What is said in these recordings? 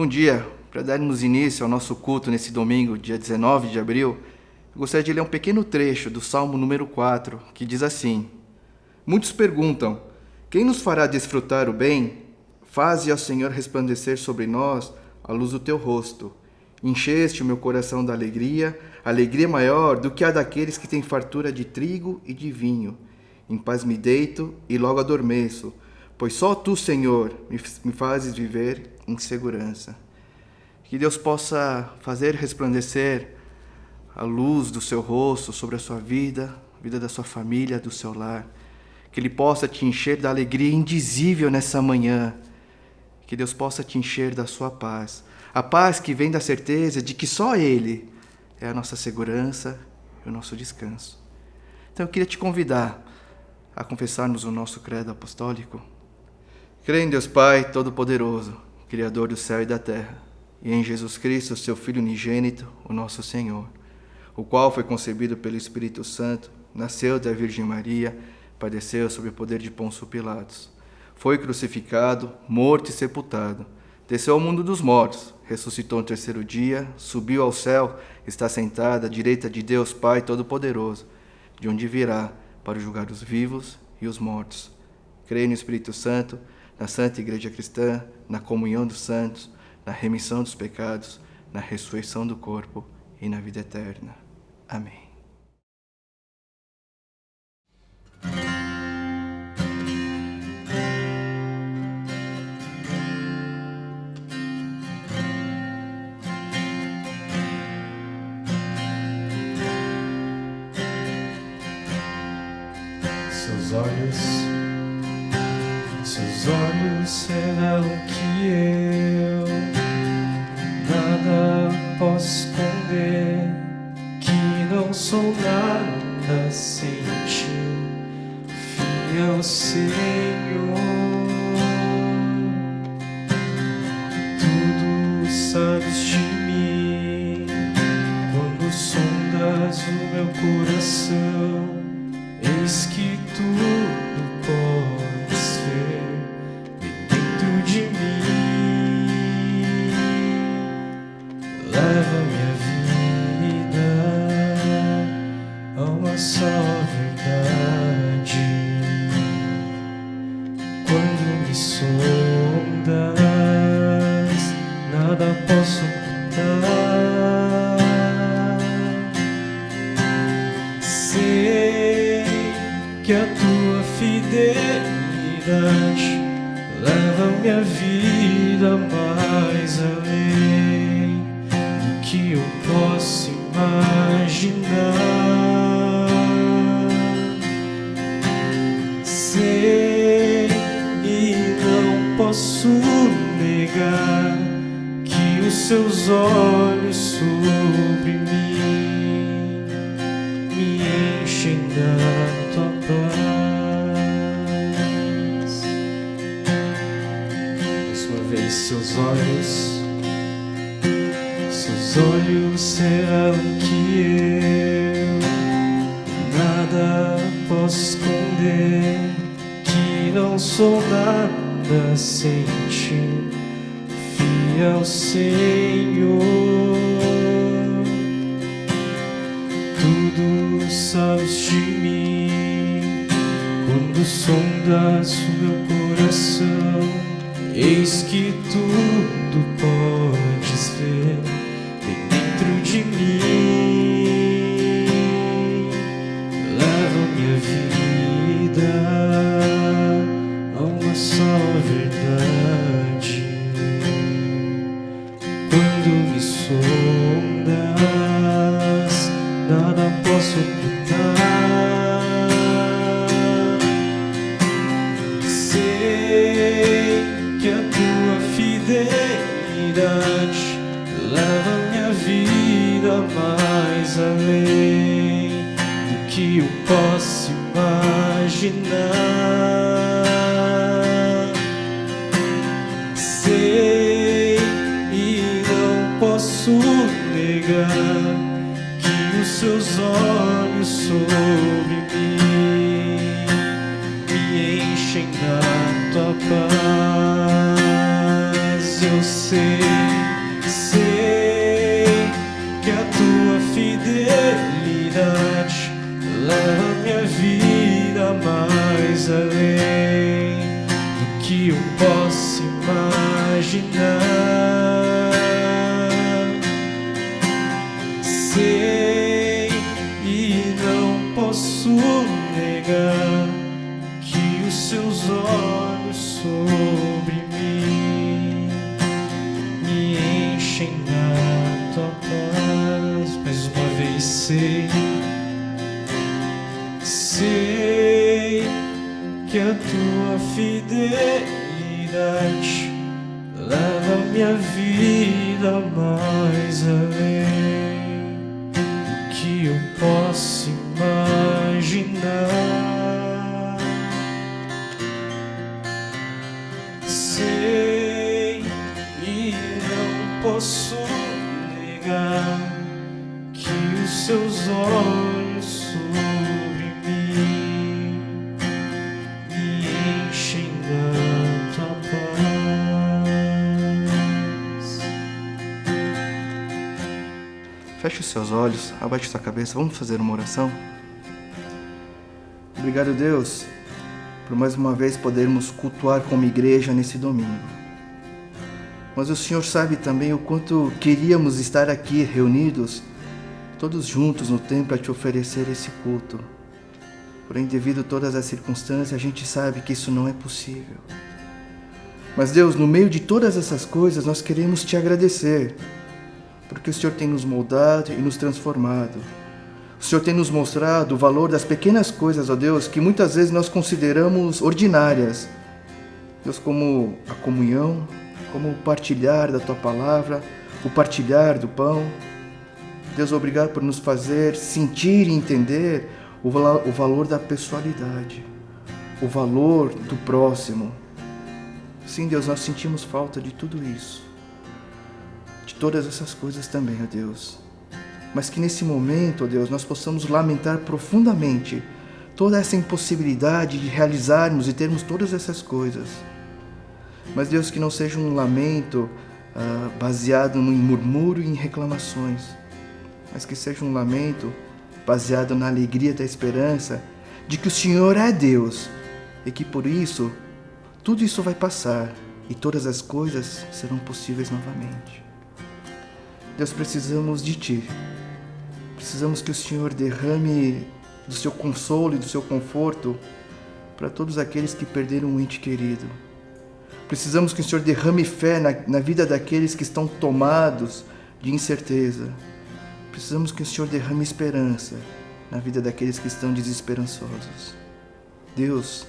Bom dia. Para darmos início ao nosso culto nesse domingo, dia 19 de abril, eu gostaria de ler um pequeno trecho do Salmo número 4, que diz assim: Muitos perguntam, quem nos fará desfrutar o bem? Faze, ó Senhor, resplandecer sobre nós a luz do teu rosto. Encheste o meu coração da alegria maior do que a daqueles que têm fartura de trigo e de vinho. Em paz me deito e logo adormeço, pois só tu, Senhor, me fazes viver em segurança. Que Deus possa fazer resplandecer a luz do seu rosto sobre a sua vida, a vida da sua família, do seu lar. Que Ele possa te encher da alegria indizível nessa manhã. Que Deus possa te encher da sua paz. A paz que vem da certeza de que só Ele é a nossa segurança e o nosso descanso. Então eu queria te convidar a confessarmos o nosso credo apostólico. Creio em Deus Pai Todo-Poderoso, Criador do céu e da terra, e em Jesus Cristo, seu Filho unigênito, o nosso Senhor, o qual foi concebido pelo Espírito Santo, nasceu da Virgem Maria, padeceu sob o poder de Pôncio Pilatos, foi crucificado, morto e sepultado, desceu ao mundo dos mortos, ressuscitou no terceiro dia, subiu ao céu, está sentado à direita de Deus Pai Todo-Poderoso, de onde virá para julgar os vivos e os mortos. Creio no Espírito Santo, na Santa Igreja Cristã, na comunhão dos santos, na remissão dos pecados, na ressurreição do corpo e na vida eterna. Amém. Seus olhos revelam que eu nada posso esconder, que não sou nada sem ti, fiel Senhor. Tudo sabes de mim, quando sondas o meu coração, eis que tudo podes ver dentro de mim. Leva minha vida a uma só verdade. Quando me sondas, nada posso ocultar. Sei que a tua fidelidade leva minha vida mais além do que eu posso imaginar. Sei e não posso negar que os seus olhos sobre mim me enchem da tua paz. Mais uma vez, seus olhos revelam que eu nada posso esconder, que não sou nada sem ti, fiel Senhor. Tudo sabes de mim, quando sondas o meu coração, eis que tudo podes ver bem dentro de mim. Leva minha vida a uma só verdade. Quando me sondas, nada posso ocultar. Sei que a tua fidelidade leva minha vida mais além do que eu posso imaginar. Sei e não posso negar que os seus olhos sobre mim me enchem da tua paz. Eu sei fidelidade leva minha vida mais além do que eu posso imaginar. Sei e não posso negar que os seus olhos sobre mim me enchem da tua paz. Mais uma vez sei que a tua fidelidade leva minha vida mais além do que eu posso imaginar. Sei e não posso negar que os seus olhos sobre mim me enchem da tua paz. Feche os seus olhos, abaixe sua cabeça, vamos fazer uma oração? Obrigado, Deus, por mais uma vez podermos cultuar como igreja nesse domingo. Mas o Senhor sabe também o quanto queríamos estar aqui reunidos, todos juntos no templo a te oferecer esse culto. Porém, devido a todas as circunstâncias, a gente sabe que isso não é possível. Mas Deus, no meio de todas essas coisas, nós queremos te agradecer, porque o Senhor tem nos moldado e nos transformado. O Senhor tem nos mostrado o valor das pequenas coisas, ó Deus, que muitas vezes nós consideramos ordinárias. Deus, como a comunhão, como o partilhar da Tua Palavra, o partilhar do pão. Deus, obrigado por nos fazer sentir e entender o valor da pessoalidade, o valor do próximo. Sim, Deus, nós sentimos falta de tudo isso, de todas essas coisas também, ó Deus. Mas que nesse momento, ó Deus, nós possamos lamentar profundamente toda essa impossibilidade de realizarmos e termos todas essas coisas. Mas, Deus, que não seja um lamento baseado em murmúrio e em reclamações, mas que seja um lamento baseado na alegria da esperança de que o Senhor é Deus e que por isso tudo isso vai passar e todas as coisas serão possíveis novamente. Deus, precisamos de Ti. Precisamos que o Senhor derrame do seu consolo e do seu conforto para todos aqueles que perderam um ente querido. Precisamos que o Senhor derrame fé na vida daqueles que estão tomados de incerteza. Precisamos que o Senhor derrame esperança na vida daqueles que estão desesperançosos. Deus,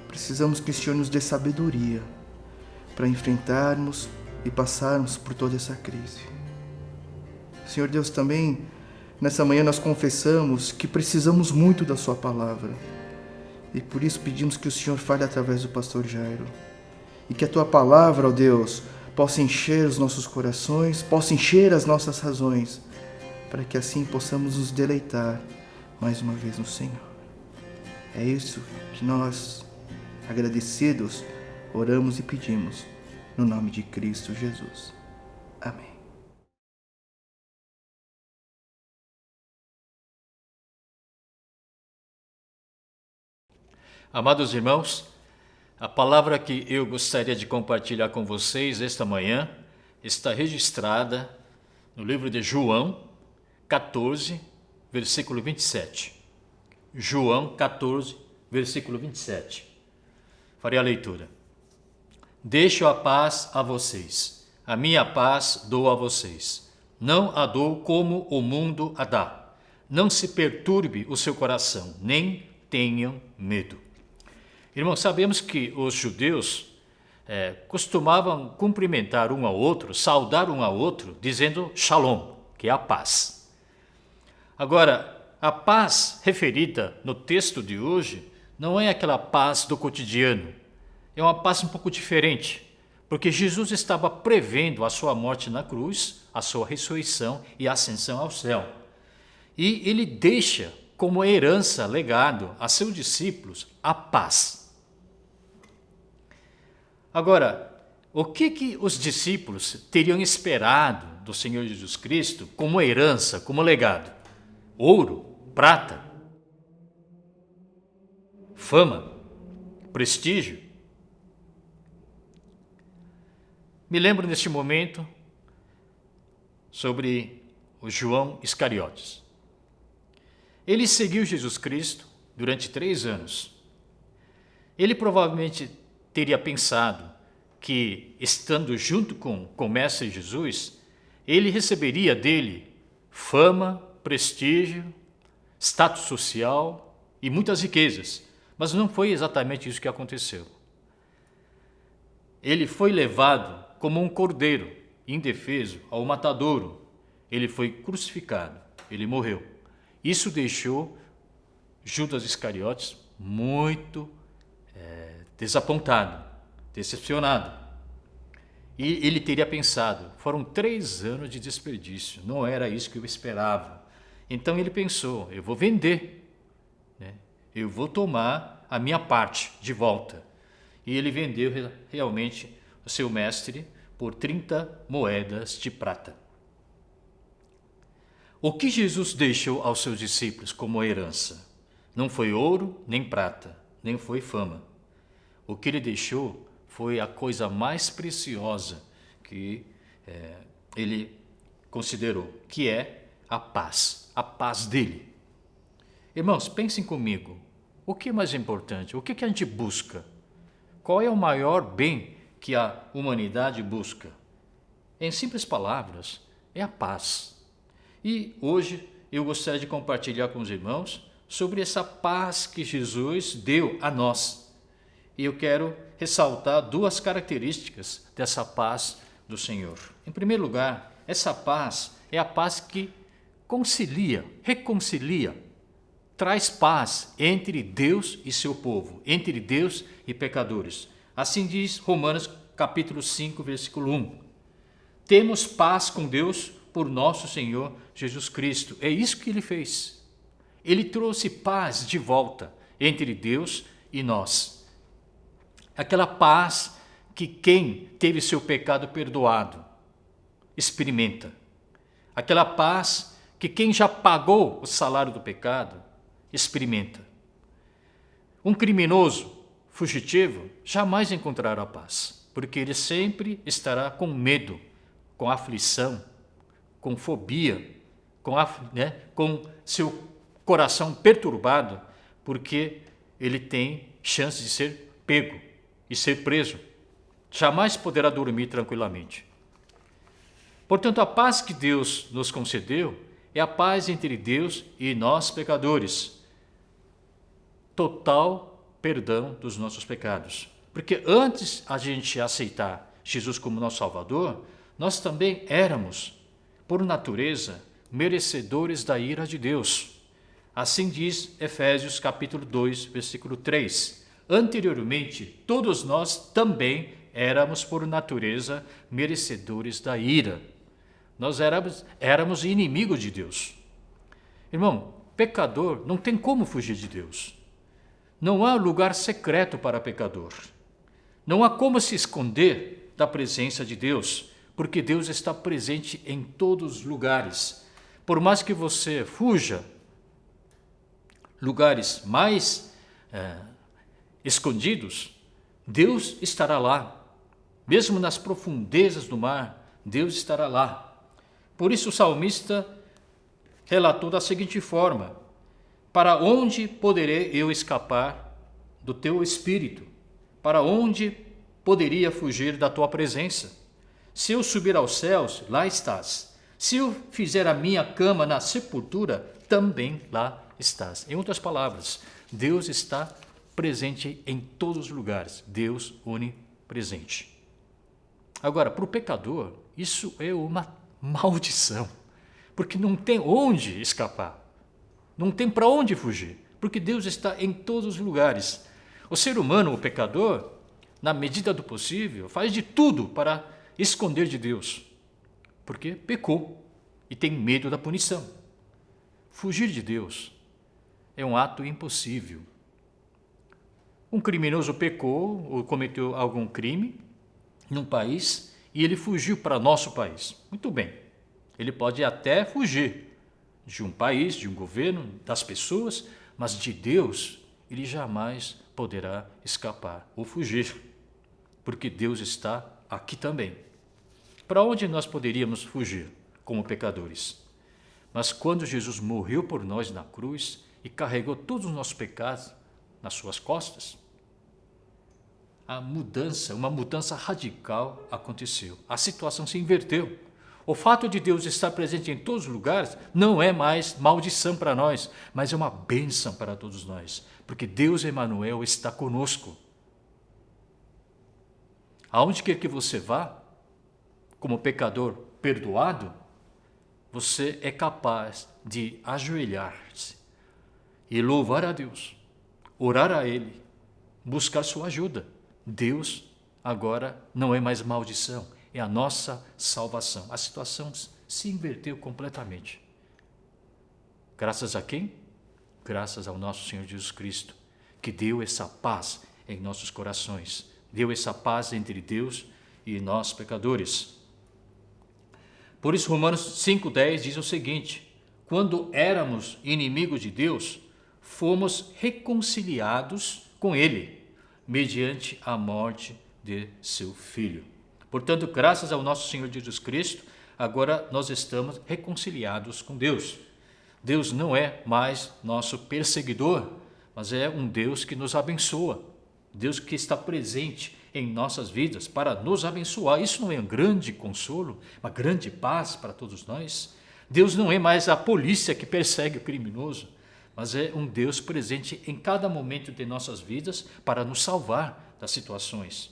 precisamos que o Senhor nos dê sabedoria para enfrentarmos e passarmos por toda essa crise. Senhor Deus, também nessa manhã nós confessamos que precisamos muito da Sua palavra e por isso pedimos que o Senhor fale através do pastor Jairo e que a Tua palavra, ó Deus, possa encher os nossos corações, possa encher as nossas razões, para que assim possamos nos deleitar mais uma vez no Senhor. É isso que nós, agradecidos, oramos e pedimos, no nome de Cristo Jesus. Amém. Amados irmãos, a palavra que eu gostaria de compartilhar com vocês esta manhã está registrada no livro de João 14, versículo 27. João 14, versículo 27. Farei a leitura. Deixo a paz a vocês, a minha paz dou a vocês. Não a dou como o mundo a dá. Não se perturbe o seu coração, nem tenham medo. Irmãos, sabemos que os judeus costumavam cumprimentar um ao outro, saudar um ao outro, dizendo shalom, que é a paz. Agora, a paz referida no texto de hoje não é aquela paz do cotidiano, é uma paz um pouco diferente, porque Jesus estava prevendo a sua morte na cruz, a sua ressurreição e ascensão ao céu. E ele deixa como herança, legado a seus discípulos, a paz. Agora, o que os discípulos teriam esperado do Senhor Jesus Cristo como herança, como legado? Ouro, prata, fama, prestígio. Me lembro neste momento sobre o João Iscariotes. Ele seguiu Jesus Cristo durante 3 anos. Ele provavelmente teria pensado que, estando junto com o Mestre Jesus, ele receberia dele fama, prestígio, status social e muitas riquezas. Mas não foi exatamente isso que aconteceu. Ele foi levado como um cordeiro indefeso ao matadouro. Ele foi crucificado, ele morreu. Isso deixou Judas Iscariotes muito desapontado, decepcionado. E ele teria pensado, foram 3 anos de desperdício, não era isso que eu esperava. Então ele pensou, eu vou vender, né? Eu vou tomar a minha parte de volta. E ele vendeu realmente o seu mestre por 30 moedas de prata. O que Jesus deixou aos seus discípulos como herança? Não foi ouro, nem prata, nem foi fama. O que ele deixou foi a coisa mais preciosa que ele considerou, que é a paz dele. Irmãos, pensem comigo, o que é mais importante? O que a gente busca? Qual é o maior bem que a humanidade busca? Em simples palavras, é a paz. E hoje eu gostaria de compartilhar com os irmãos sobre essa paz que Jesus deu a nós. E eu quero ressaltar 2 características dessa paz do Senhor. Em primeiro lugar, essa paz é a paz que reconcilia, traz paz entre Deus e seu povo, entre Deus e pecadores. Assim diz Romanos capítulo 5, versículo 1. Temos paz com Deus por nosso Senhor Jesus Cristo. É isso que ele fez. Ele trouxe paz de volta entre Deus e nós. Aquela paz que quem teve seu pecado perdoado experimenta. Aquela paz que quem já pagou o salário do pecado experimenta. Um criminoso fugitivo jamais encontrará paz, porque ele sempre estará com medo, com aflição, com fobia, com seu coração perturbado, porque ele tem chance de ser pego e ser preso. Jamais poderá dormir tranquilamente. Portanto, a paz que Deus nos concedeu é a paz entre Deus e nós pecadores. Total perdão dos nossos pecados. Porque antes a gente aceitar Jesus como nosso Salvador, nós também éramos, por natureza, merecedores da ira de Deus. Assim diz Efésios capítulo 2, versículo 3. Anteriormente, todos nós também éramos, por natureza, merecedores da ira. Nós éramos inimigos de Deus. Irmão, pecador não tem como fugir de Deus. Não há lugar secreto para pecador. Não há como se esconder da presença de Deus, porque Deus está presente em todos os lugares. Por mais que você fuja, lugares mais escondidos, Deus estará lá. Mesmo nas profundezas do mar, Deus estará lá. Por isso o salmista relatou da seguinte forma: para onde poderei eu escapar do teu espírito? Para onde poderia fugir da tua presença? Se eu subir aos céus, lá estás. Se eu fizer a minha cama na sepultura, também lá estás. Em outras palavras, Deus está presente em todos os lugares. Deus onipresente. Agora, para o pecador, isso é uma maldição, porque não tem onde escapar, não tem para onde fugir, porque Deus está em todos os lugares. O ser humano, o pecador, na medida do possível, faz de tudo para esconder de Deus, porque pecou e tem medo da punição. Fugir de Deus é um ato impossível. Um criminoso pecou ou cometeu algum crime, num país e ele fugiu para nosso país. Muito bem, ele pode até fugir de um país, de um governo, das pessoas, mas de Deus ele jamais poderá escapar ou fugir, porque Deus está aqui também. Para onde nós poderíamos fugir como pecadores? Mas quando Jesus morreu por nós na cruz e carregou todos os nossos pecados nas suas costas, uma mudança radical aconteceu. A situação se inverteu. O fato de Deus estar presente em todos os lugares não é mais maldição para nós, mas é uma bênção para todos nós, porque Deus Emanuel está conosco. Aonde quer que você vá, como pecador perdoado, você é capaz de ajoelhar-se e louvar a Deus, orar a Ele, buscar sua ajuda. Deus agora não é mais maldição, é a nossa salvação. A situação se inverteu completamente. Graças a quem? Graças ao nosso Senhor Jesus Cristo, que deu essa paz em nossos corações, deu essa paz entre Deus e nós pecadores. Por isso Romanos 5,10 diz o seguinte: quando éramos inimigos de Deus, fomos reconciliados com Ele, mediante a morte de seu Filho. Portanto, graças ao nosso Senhor Jesus Cristo, agora nós estamos reconciliados com Deus. Deus não é mais nosso perseguidor, mas é um Deus que nos abençoa. Deus que está presente em nossas vidas para nos abençoar. Isso não é um grande consolo, uma grande paz para todos nós? Deus não é mais a polícia que persegue o criminoso, mas é um Deus presente em cada momento de nossas vidas para nos salvar das situações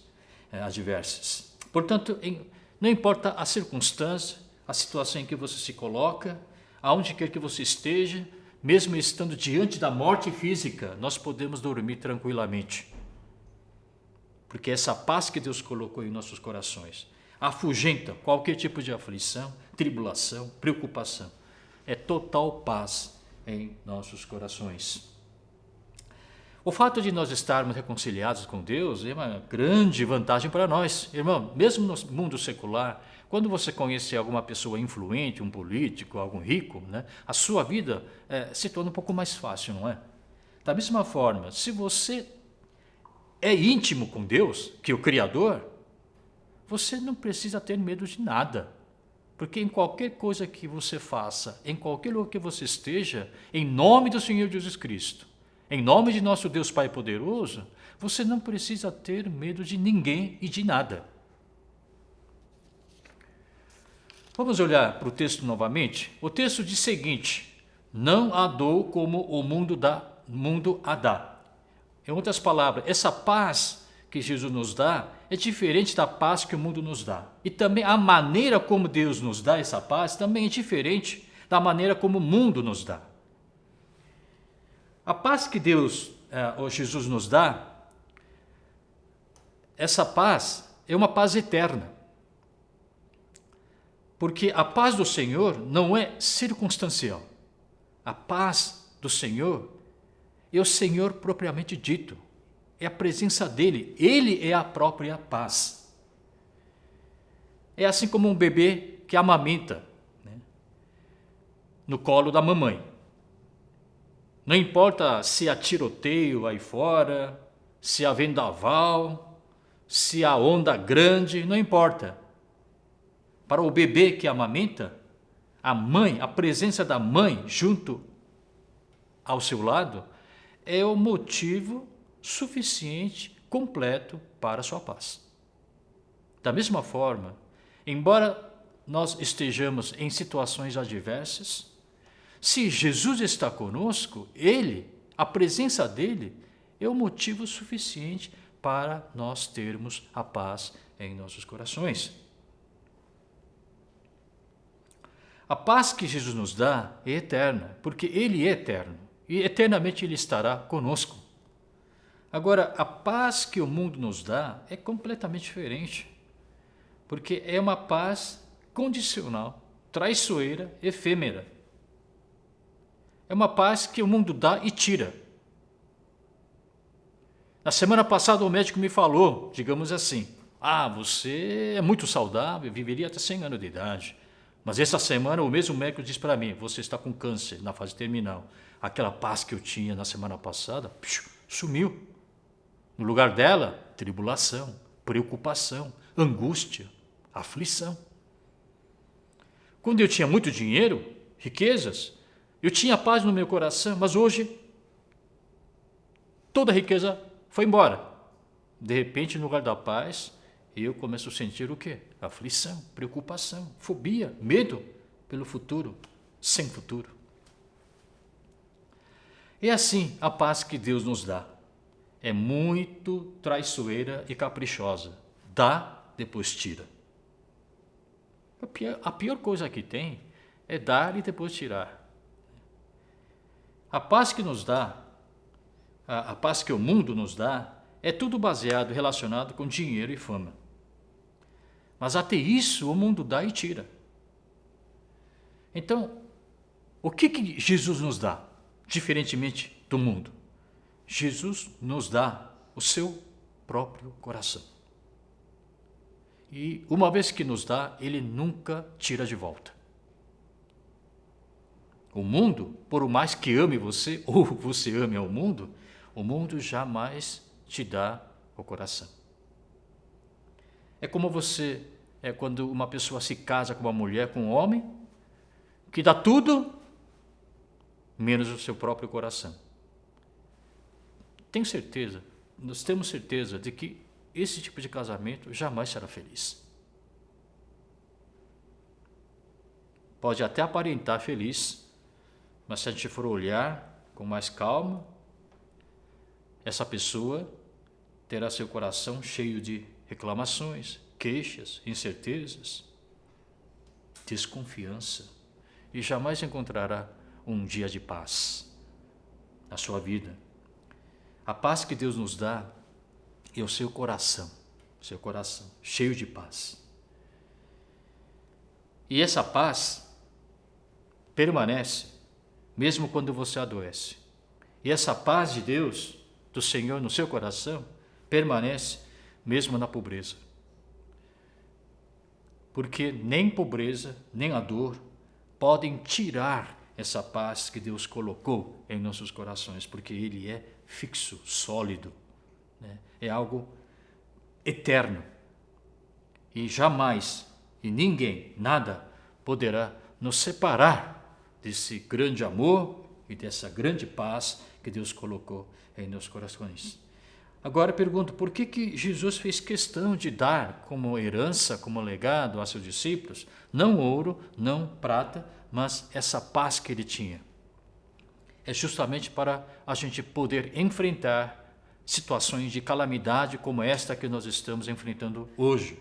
adversas. Portanto, não importa a circunstância, a situação em que você se coloca, aonde quer que você esteja, mesmo estando diante da morte física, nós podemos dormir tranquilamente. Porque essa paz que Deus colocou em nossos corações afugenta qualquer tipo de aflição, tribulação, preocupação. É total paz em nossos corações. O fato de nós estarmos reconciliados com Deus é uma grande vantagem para nós. Irmão, mesmo no mundo secular, quando você conhece alguma pessoa influente, um político, algum rico, né, a sua vida se torna um pouco mais fácil, não é? Da mesma forma, se você é íntimo com Deus, que é o Criador, você não precisa ter medo de nada. Porque em qualquer coisa que você faça, em qualquer lugar que você esteja, em nome do Senhor Jesus Cristo, em nome de nosso Deus Pai poderoso, você não precisa ter medo de ninguém e de nada. Vamos olhar para o texto novamente? O texto diz o seguinte: não a dou como o mundo a dá. Em outras palavras, essa paz que Jesus nos dá é diferente da paz que o mundo nos dá. E também a maneira como Deus nos dá essa paz também é diferente da maneira como o mundo nos dá. A paz que Jesus nos dá, essa paz é uma paz eterna. Porque a paz do Senhor não é circunstancial. A paz do Senhor é o Senhor propriamente dito. É a presença dele. Ele é a própria paz. É assim como um bebê que amamenta, né, no colo da mamãe. Não importa se há tiroteio aí fora, se há vendaval, se há onda grande, não importa. Para o bebê que amamenta, a mãe, a presença da mãe junto ao seu lado, é o motivo suficiente, completo para a sua paz. Da mesma forma, embora nós estejamos em situações adversas, se Jesus está conosco, a presença dele é o motivo suficiente para nós termos a paz em nossos corações. A paz que Jesus nos dá é eterna, porque ele é eterno e eternamente ele estará conosco. Agora, a paz que o mundo nos dá é completamente diferente, porque é uma paz condicional, traiçoeira, efêmera. É uma paz que o mundo dá e tira. Na semana passada o médico me falou, digamos assim, Você é muito saudável, viveria até 100 anos de idade. Mas essa semana o mesmo médico disse para mim, você está com câncer na fase terminal. Aquela paz que eu tinha na semana passada, sumiu. No lugar dela, tribulação, preocupação, angústia, aflição. Quando eu tinha muito dinheiro, riquezas, eu tinha paz no meu coração, mas hoje toda a riqueza foi embora. De repente, no lugar da paz, eu começo a sentir o quê? Aflição, preocupação, fobia, medo pelo futuro, sem futuro. É assim a paz que Deus nos dá. É muito traiçoeira e caprichosa. Dá, depois tira. A pior coisa que tem é dar e depois tirar. A paz que nos dá, a paz que o mundo nos dá, é tudo baseado, relacionado com dinheiro e fama. Mas até isso o mundo dá e tira. Então, o que Jesus nos dá, diferentemente do mundo? Jesus nos dá o seu próprio coração. E uma vez que nos dá, ele nunca tira de volta. O mundo, por mais que ame você, ou você ame ao mundo, o mundo jamais te dá o coração. É quando uma pessoa se casa com uma mulher, com um homem, que dá tudo, menos o seu próprio coração. Nós temos certeza de que esse tipo de casamento jamais será feliz. Pode até aparentar feliz, mas se a gente for olhar com mais calma, essa pessoa terá seu coração cheio de reclamações, queixas, incertezas, desconfiança e jamais encontrará um dia de paz na sua vida. A paz que Deus nos dá é o seu coração cheio de paz. E essa paz permanece mesmo quando você adoece. E essa paz de Deus, do Senhor no seu coração, permanece mesmo na pobreza. Porque nem pobreza, nem a dor podem tirar essa paz que Deus colocou em nossos corações, porque Ele é fixo, sólido, né? É algo eterno. E jamais, e ninguém, nada poderá nos separar desse grande amor e dessa grande paz que Deus colocou em nossos corações. Agora eu pergunto, por que Jesus fez questão de dar como herança, como legado a seus discípulos, não ouro, não prata, mas essa paz que ele tinha? É justamente para a gente poder enfrentar situações de calamidade como esta que nós estamos enfrentando hoje.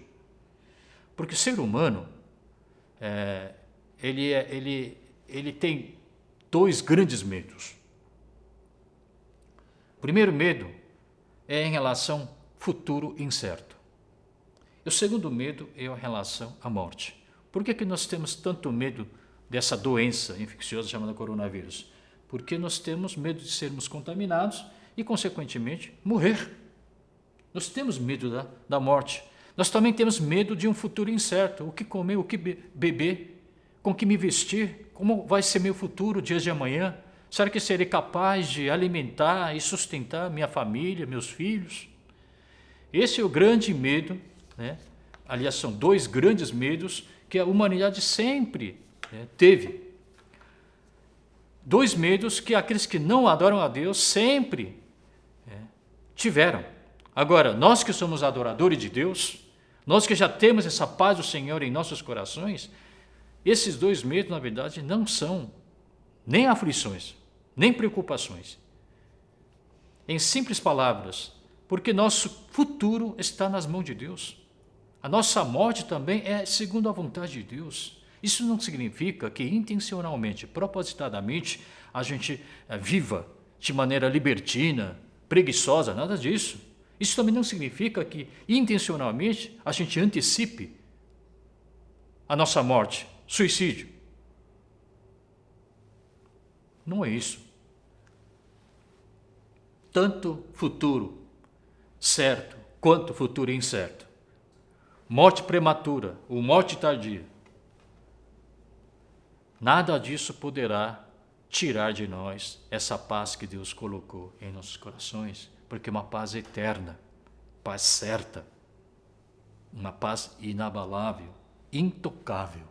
Porque o ser humano, ele tem dois grandes medos. O primeiro medo é em relação ao futuro incerto. O segundo medo é em relação à morte. Por que nós temos tanto medo dessa doença infecciosa chamada coronavírus? Porque nós temos medo de sermos contaminados e, consequentemente, morrer. Nós temos medo da morte. Nós também temos medo de um futuro incerto. O que comer, o que beber, com que me vestir, como vai ser meu futuro, dias de amanhã? Será que serei capaz de alimentar e sustentar minha família, meus filhos? Esse é o grande medo, né? Aliás, são dois grandes medos que a humanidade sempre teve. Dois medos que aqueles que não adoram a Deus sempre tiveram. Agora, nós que somos adoradores de Deus, nós que já temos essa paz do Senhor em nossos corações, esses dois medos, na verdade, não são nem aflições, nem preocupações. Em simples palavras, porque nosso futuro está nas mãos de Deus. A nossa morte também é segundo a vontade de Deus. Isso não significa que intencionalmente, propositadamente, a gente viva de maneira libertina, preguiçosa, nada disso. Isso também não significa que intencionalmente a gente antecipe a nossa morte, suicídio. Não é isso. Tanto futuro certo quanto futuro incerto morte prematura ou morte tardia, nada disso poderá tirar de nós essa paz que Deus colocou em nossos corações, porque é uma paz eterna, paz certa, uma paz inabalável, intocável.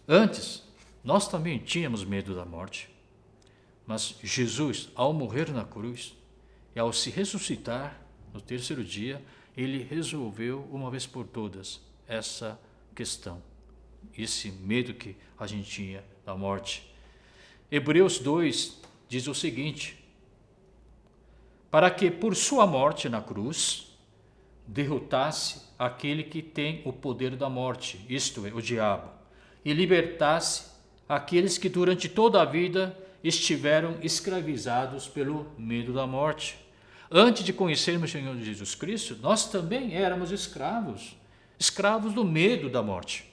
Antes, nós também tínhamos medo da morte, mas Jesus, ao morrer na cruz e ao se ressuscitar no terceiro dia, ele resolveu uma vez por todas essa questão, esse medo que a gente tinha da morte. Hebreus 2 diz o seguinte: para que por sua morte na cruz derrotasse aquele que tem o poder da morte, isto é, o diabo, e libertasse aqueles que durante toda a vida estiveram escravizados pelo medo da morte. Antes de conhecermos o Senhor Jesus Cristo, nós também éramos escravos do medo da morte.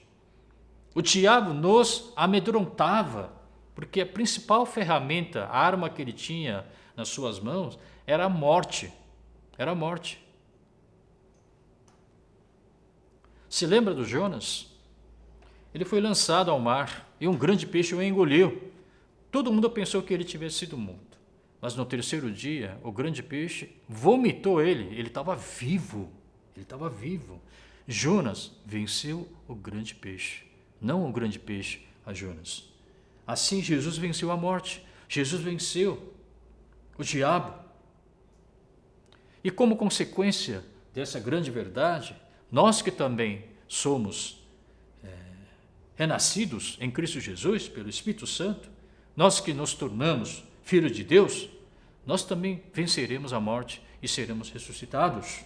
O diabo nos amedrontava, porque a principal ferramenta, a arma que ele tinha nas suas mãos, era a morte. Era a morte. Se lembra do Jonas? Ele foi lançado ao mar e um grande peixe o engoliu. Todo mundo pensou que ele tivesse sido morto. Mas no terceiro dia, o grande peixe vomitou ele. Ele estava vivo. Ele estava vivo. Jonas venceu o grande peixe. Não o grande peixe, a Jonas. Assim, Jesus venceu a morte. Jesus venceu o diabo. E como consequência dessa grande verdade, nós que também somos renascidos em Cristo Jesus pelo Espírito Santo, nós que nos tornamos filhos de Deus, nós também venceremos a morte e seremos ressuscitados.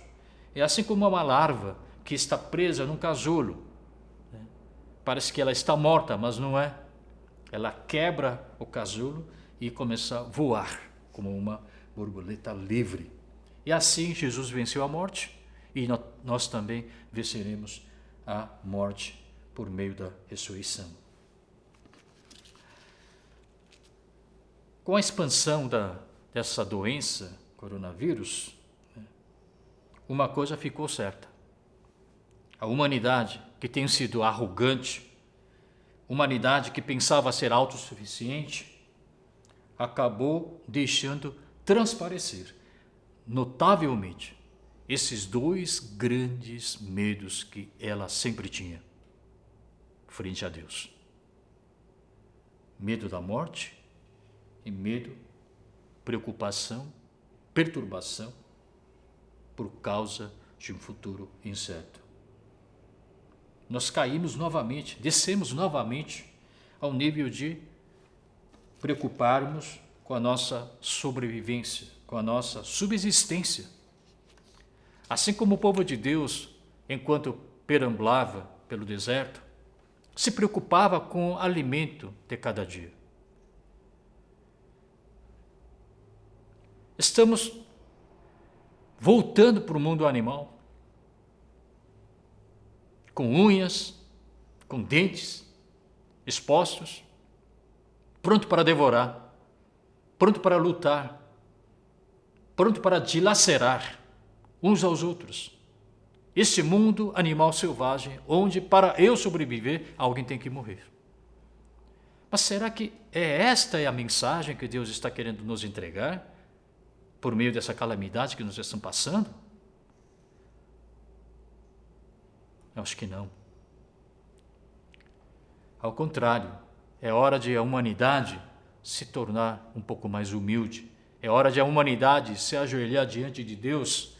É assim como uma larva que está presa num casulo. Parece que ela está morta, mas não é. Ela quebra o casulo e começa a voar como uma borboleta livre. E assim Jesus venceu a morte e nós também venceremos a morte por meio da ressurreição. Com a expansão dessa doença, coronavírus, uma coisa ficou certa. A humanidade, que tem sido arrogante, humanidade que pensava ser autossuficiente, acabou deixando transparecer notavelmente esses dois grandes medos que ela sempre tinha frente a Deus: medo da morte e medo, preocupação, perturbação por causa de um futuro incerto. Nós caímos novamente, descemos novamente ao nível de preocuparmos com a nossa sobrevivência, com a nossa subsistência. Assim como o povo de Deus, enquanto perambulava pelo deserto, se preocupava com o alimento de cada dia. Estamos voltando para o mundo animal, com unhas, com dentes expostos, pronto para devorar, pronto para lutar, pronto para dilacerar uns aos outros. Esse mundo animal selvagem, onde para eu sobreviver, alguém tem que morrer. Mas será que esta é a mensagem que Deus está querendo nos entregar por meio dessa calamidade que nós estamos passando? Eu acho que não. Ao contrário, é hora de a humanidade se tornar um pouco mais humilde. É hora de a humanidade se ajoelhar diante de Deus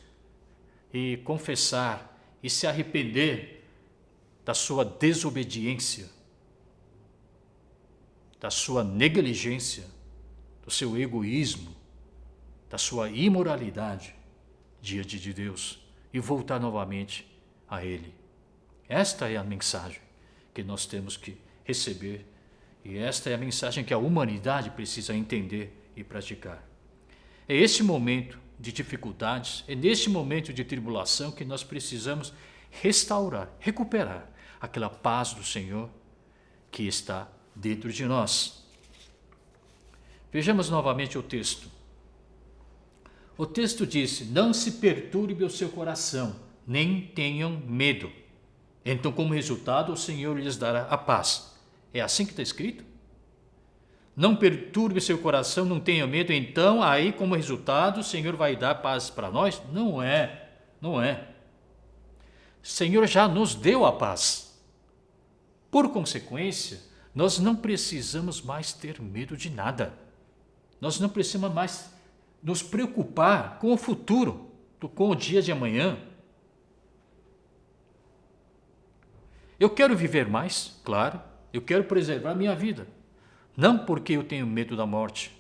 e confessar e se arrepender da sua desobediência, da sua negligência, do seu egoísmo, da sua imoralidade diante de Deus e voltar novamente a Ele. Esta é a mensagem que nós temos que receber e esta é a mensagem que a humanidade precisa entender e praticar. É esse momento de dificuldades, é nesse momento de tribulação que nós precisamos restaurar, recuperar aquela paz do Senhor que está dentro de nós. Vejamos novamente o texto. O texto diz: não se perturbe o seu coração, nem tenham medo. Então, como resultado, o Senhor lhes dará a paz. É assim que está escrito? Não perturbe seu coração, não tenha medo. Então, aí, como resultado, o Senhor vai dar paz para nós? Não é. O Senhor já nos deu a paz. Por consequência, nós não precisamos mais ter medo de nada. Nós não precisamos mais nos preocupar com o futuro, com o dia de amanhã. Eu quero viver mais, claro. Eu quero preservar a minha vida. Não porque eu tenho medo da morte.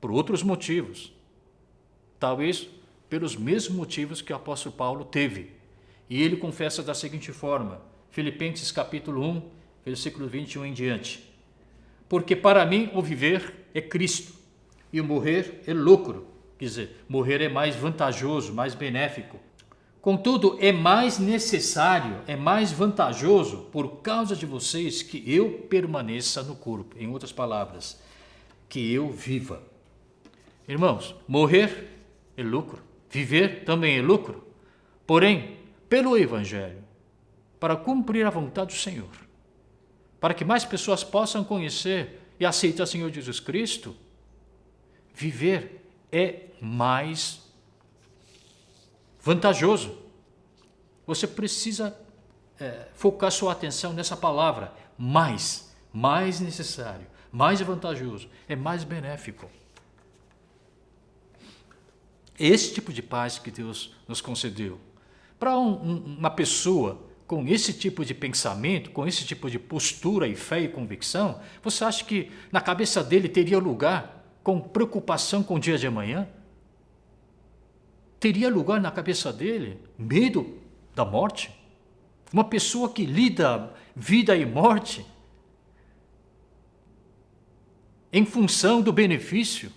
Por outros motivos. Talvez pelos mesmos motivos que o apóstolo Paulo teve. E ele confessa da seguinte forma, Filipenses capítulo 1, versículo 21 em diante. Porque para mim o viver é Cristo e o morrer é lucro. Quer dizer, morrer é mais vantajoso, mais benéfico. Contudo, é mais necessário, é mais vantajoso por causa de vocês que eu permaneça no corpo. Em outras palavras, que eu viva. Irmãos, morrer é lucro, viver também é lucro. Porém, pelo Evangelho, para cumprir a vontade do Senhor, para que mais pessoas possam conhecer e aceitar o Senhor Jesus Cristo, viver é mais vantajoso. Você precisa focar sua atenção nessa palavra, mais necessário, mais vantajoso, é mais benéfico. Esse tipo de paz que Deus nos concedeu. Para uma pessoa com esse tipo de pensamento, com esse tipo de postura e fé e convicção, você acha que na cabeça dele teria lugar com preocupação com o dia de amanhã? Teria lugar na cabeça dele medo da morte? Uma pessoa que lida vida e morte em função do benefício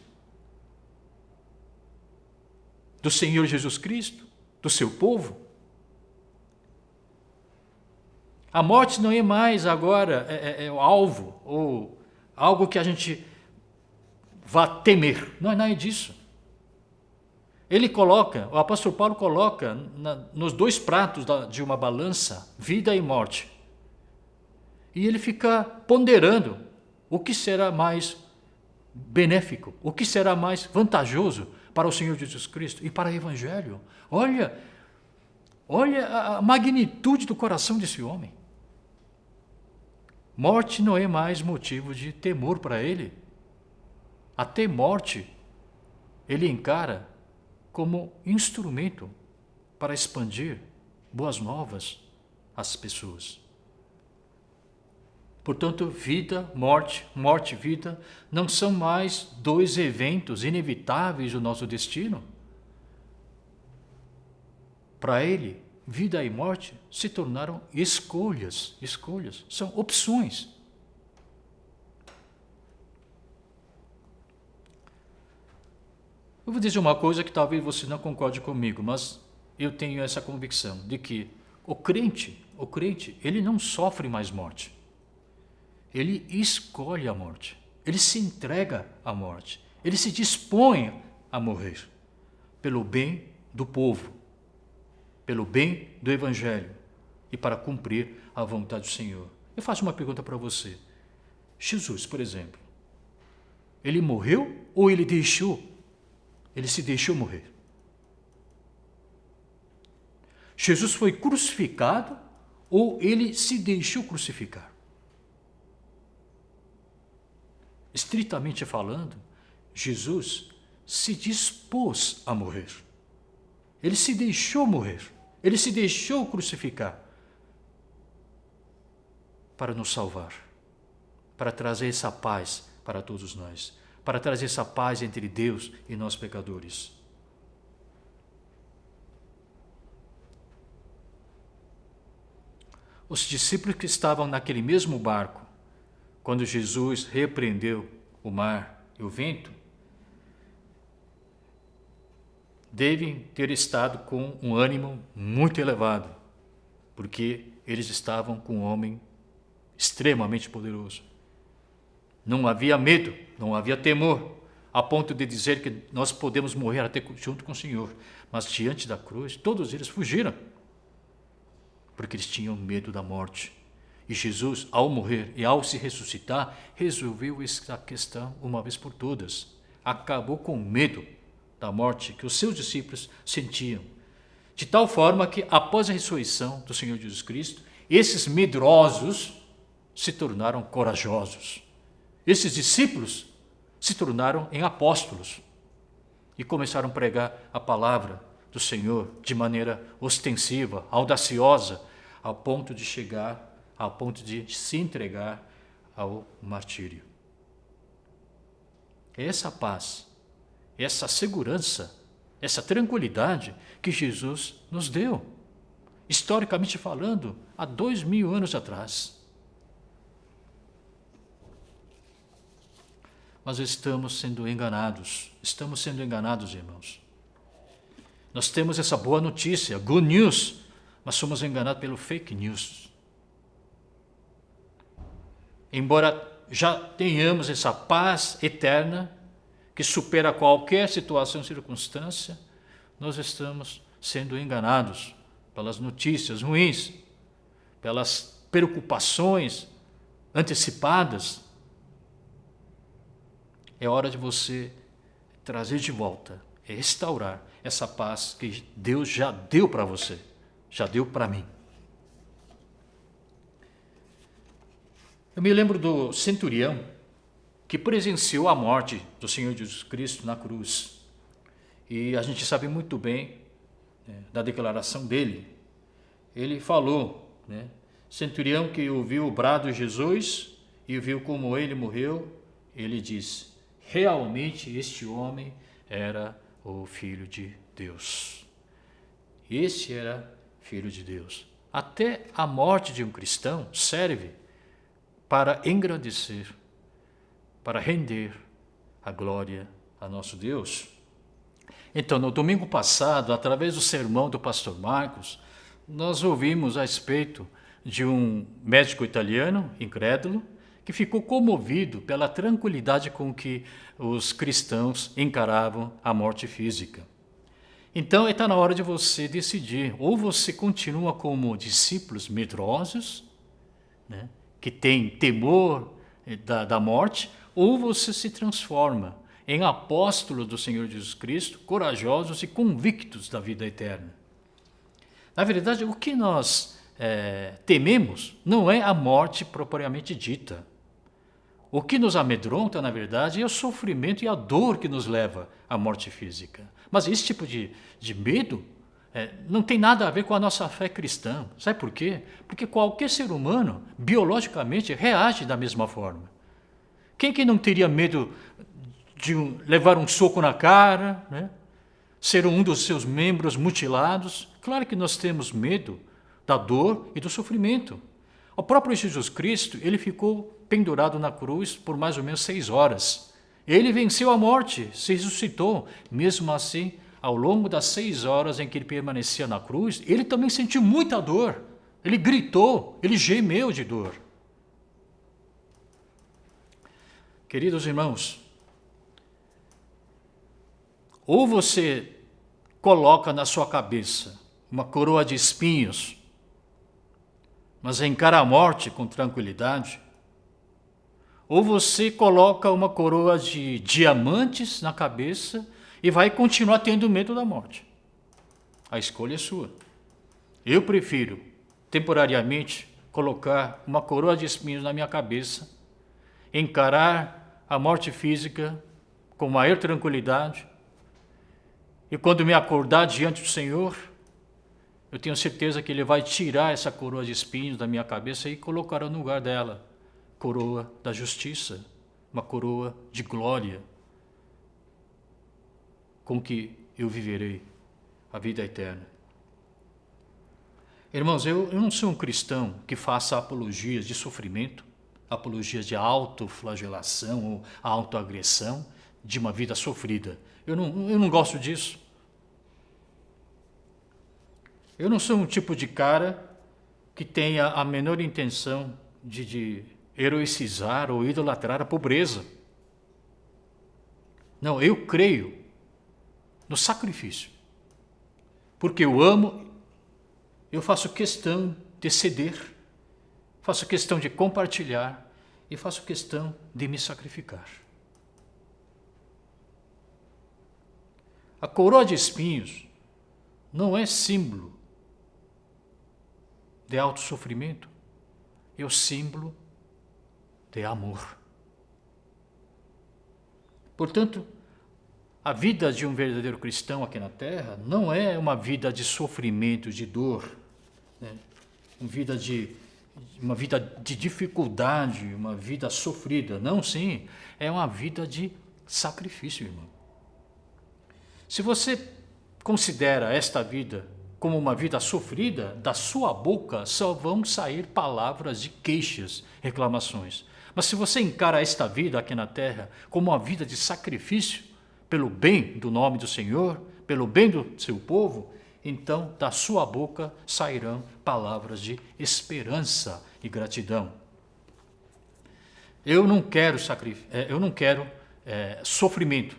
do Senhor Jesus Cristo, do seu povo? A morte não é mais agora o alvo ou algo que a gente vá temer. Não é nada disso. O apóstolo Paulo coloca nos dois pratos de uma balança, vida e morte. E ele fica ponderando o que será mais benéfico, o que será mais vantajoso para o Senhor Jesus Cristo e para o Evangelho. Olha a magnitude do coração desse homem. Morte não é mais motivo de temor para ele. Até morte ele encara como instrumento para expandir boas novas às pessoas. Portanto, vida, morte, vida, não são mais dois eventos inevitáveis do nosso destino. Para ele, vida e morte se tornaram escolhas, são opções. Eu vou dizer uma coisa que talvez você não concorde comigo, mas eu tenho essa convicção de que o crente, ele não sofre mais morte. Ele escolhe a morte. Ele se entrega à morte. Ele se dispõe a morrer pelo bem do povo, pelo bem do Evangelho e para cumprir a vontade do Senhor. Eu faço uma pergunta para você. Jesus, por exemplo, ele morreu ou ele se deixou morrer? Jesus foi crucificado ou ele se deixou crucificar? Estritamente falando, Jesus se dispôs a morrer. Ele se deixou morrer. Ele se deixou crucificar para nos salvar, para trazer essa paz para todos nós, para trazer essa paz entre Deus e nós pecadores. Os discípulos que estavam naquele mesmo barco, quando Jesus repreendeu o mar e o vento, devem ter estado com um ânimo muito elevado, porque eles estavam com um homem extremamente poderoso. Não havia medo, não havia temor. a ponto de dizer que nós podemos morrer até junto com o Senhor. Mas diante da cruz, todos eles fugiram, porque eles tinham medo da morte. E Jesus, ao morrer e ao se ressuscitar, resolveu essa questão uma vez por todas. Acabou com o medo da morte que os seus discípulos sentiam. De tal forma que, após a ressurreição do Senhor Jesus Cristo, esses medrosos se tornaram corajosos. Esses discípulos se tornaram em apóstolos e começaram a pregar a palavra do Senhor de maneira ostensiva, audaciosa, ao ponto de se entregar ao martírio. É essa paz, essa segurança, essa tranquilidade que Jesus nos deu, historicamente falando, há 2000 anos atrás. Mas estamos sendo enganados, irmãos. Nós temos essa boa notícia, good news, mas somos enganados pelo fake news. Embora já tenhamos essa paz eterna, que supera qualquer situação e circunstância, nós estamos sendo enganados pelas notícias ruins, pelas preocupações antecipadas. É hora de você trazer de volta, restaurar essa paz que Deus já deu para você, já deu para mim. Eu me lembro do centurião que presenciou a morte do Senhor Jesus Cristo na cruz. E a gente sabe muito bem da declaração dele. Ele falou, centurião que ouviu o brado de Jesus e viu como ele morreu, ele disse: realmente este homem era o Filho de Deus. Esse era Filho de Deus. Até a morte de um cristão serve para engrandecer, para render a glória a nosso Deus. Então, no domingo passado, através do sermão do pastor Marcos, nós ouvimos a respeito de um médico italiano, incrédulo, que ficou comovido pela tranquilidade com que os cristãos encaravam a morte física. Então, está na hora de você decidir, ou você continua como discípulos medrosos, que tem temor da morte, ou você se transforma em apóstolo do Senhor Jesus Cristo, corajosos e convictos da vida eterna. Na verdade, o que nós tememos não é a morte propriamente dita. O que nos amedronta, na verdade, é o sofrimento e a dor que nos leva à morte física. Mas esse tipo de medo não tem nada a ver com a nossa fé cristã. Sabe por quê? Porque qualquer ser humano, biologicamente, reage da mesma forma. Quem que não teria medo de levar um soco na cara, ser um dos seus membros mutilados? Claro que nós temos medo da dor e do sofrimento. O próprio Jesus Cristo, ele ficou pendurado na cruz por mais ou menos 6 horas. Ele venceu a morte, se ressuscitou. Mesmo assim, ao longo das 6 horas em que ele permanecia na cruz, ele também sentiu muita dor. Ele gritou, ele gemeu de dor. Queridos irmãos, ou você coloca na sua cabeça uma coroa de espinhos, mas encara a morte com tranquilidade, ou você coloca uma coroa de diamantes na cabeça e vai continuar tendo medo da morte. A escolha é sua. Eu prefiro, temporariamente, colocar uma coroa de espinhos na minha cabeça, encarar a morte física com maior tranquilidade, e quando me acordar diante do Senhor, eu tenho certeza que Ele vai tirar essa coroa de espinhos da minha cabeça e colocará no lugar dela coroa da justiça, uma coroa de glória, com que eu viverei a vida eterna. Irmãos, eu não sou um cristão que faça apologias de sofrimento, apologias de autoflagelação ou autoagressão, de uma vida sofrida. Eu não gosto disso. Eu não sou um tipo de cara que tenha a menor intenção de heroicizar ou idolatrar a pobreza. Não, eu creio no sacrifício. Porque eu amo, eu faço questão de ceder, faço questão de compartilhar e faço questão de me sacrificar. A coroa de espinhos não é símbolo de autossofrimento, é o símbolo de amor. Portanto, a vida de um verdadeiro cristão aqui na Terra não é uma vida de sofrimento, de dor, né? Uma vida de dificuldade, uma vida sofrida. Não, sim, é uma vida de sacrifício, irmão. Se você considera esta vida como uma vida sofrida, da sua boca só vão sair palavras de queixas, reclamações. Mas se você encara esta vida aqui na Terra como uma vida de sacrifício, pelo bem do nome do Senhor, pelo bem do seu povo, então da sua boca sairão palavras de esperança e gratidão. Eu não quero sofrimento,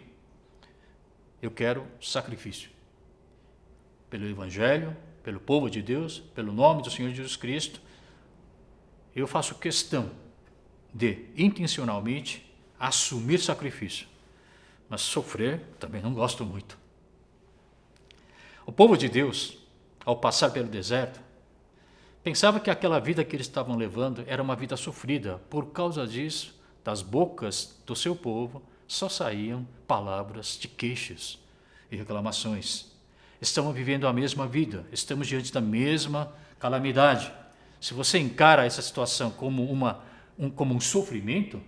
eu quero sacrifício. Pelo Evangelho, pelo povo de Deus, pelo nome do Senhor Jesus Cristo, eu faço questão de, intencionalmente, assumir sacrifício. Mas sofrer também não gosto muito. O povo de Deus, ao passar pelo deserto, pensava que aquela vida que eles estavam levando era uma vida sofrida. Por causa disso, das bocas do seu povo só saíam palavras de queixas e reclamações. Estamos vivendo a mesma vida, estamos diante da mesma calamidade. Se você encara essa situação como um sofrimento,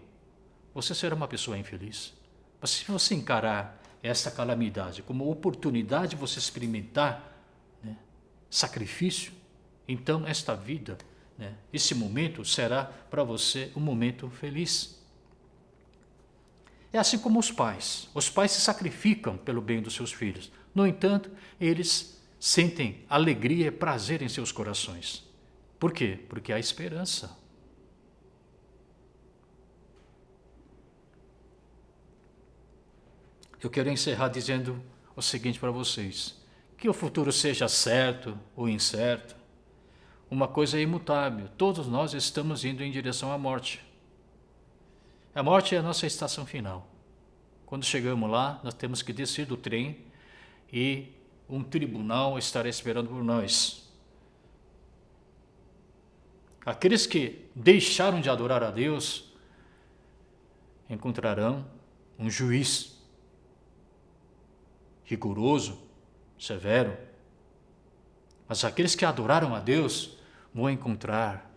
você será uma pessoa infeliz. Mas se você encarar essa calamidade como oportunidade de você experimentar, né, sacrifício, então esta vida, né, esse momento será para você um momento feliz. É assim como os pais. Os pais se sacrificam pelo bem dos seus filhos. No entanto, eles sentem alegria e prazer em seus corações. Por quê? Porque há esperança. Eu quero encerrar dizendo o seguinte para vocês: que o futuro seja certo ou incerto, uma coisa é imutável, todos nós estamos indo em direção à morte. A morte é a nossa estação final. Quando chegamos lá, nós temos que descer do trem e um tribunal estará esperando por nós. Aqueles que deixaram de adorar a Deus encontrarão um juiz rigoroso, severo. Mas aqueles que adoraram a Deus vão encontrar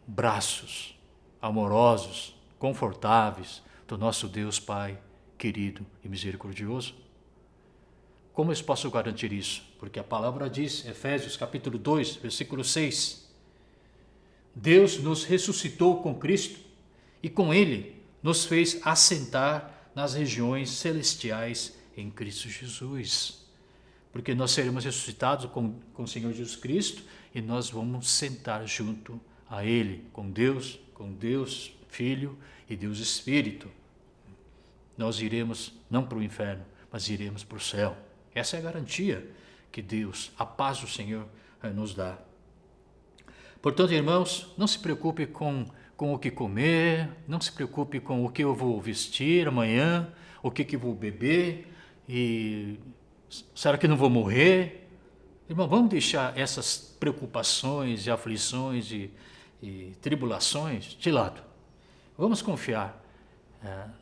braços amorosos, confortáveis do nosso Deus Pai querido e misericordioso. Como eu posso garantir isso? Porque a palavra diz, Efésios capítulo 2, versículo 6, Deus nos ressuscitou com Cristo e com Ele nos fez assentar nas regiões celestiais em Cristo Jesus. Porque nós seremos ressuscitados com o Senhor Jesus Cristo e nós vamos sentar junto a Ele, com Deus Filho e Deus Espírito. Nós iremos não para o inferno, mas iremos para o céu. Essa é a garantia que Deus, a paz do Senhor, nos dá. Portanto, irmãos, não se preocupe com o que comer, não se preocupe com o que eu vou vestir amanhã, o que vou beber, e será que não vou morrer? Irmão, vamos deixar essas preocupações e aflições e tribulações de lado. Vamos confiar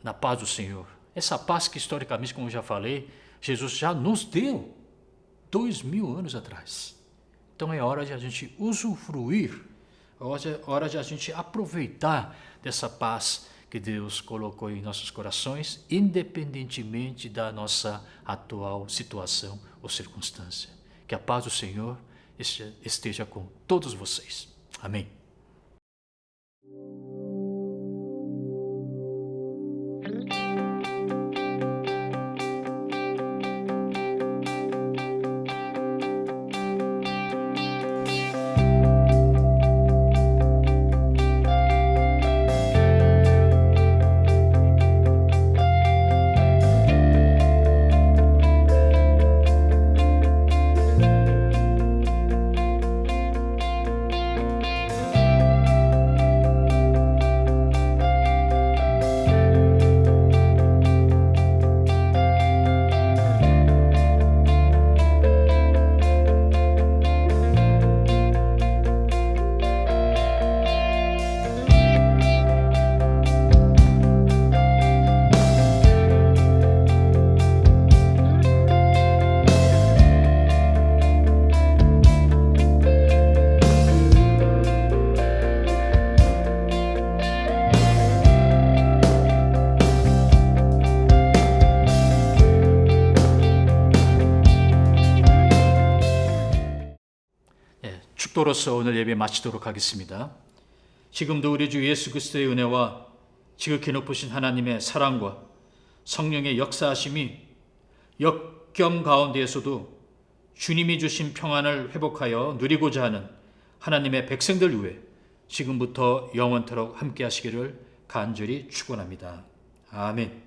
na paz do Senhor. Essa paz que historicamente, como eu já falei, Jesus já nos deu 2000 anos atrás. Então é hora de a gente usufruir, é hora de a gente aproveitar dessa paz que Deus colocou em nossos corações, independentemente da nossa atual situação ou circunstância. Que a paz do Senhor esteja com todos vocês. Amém. 축도로서 오늘 예배 마치도록 하겠습니다. 지금도 우리 주 예수 그리스도의 은혜와 지극히 높으신 하나님의 사랑과 성령의 역사하심이 역경 가운데에서도 주님이 주신 평안을 회복하여 누리고자 하는 하나님의 백성들 위해 지금부터 영원토록 함께 하시기를 간절히 축원합니다. 아멘.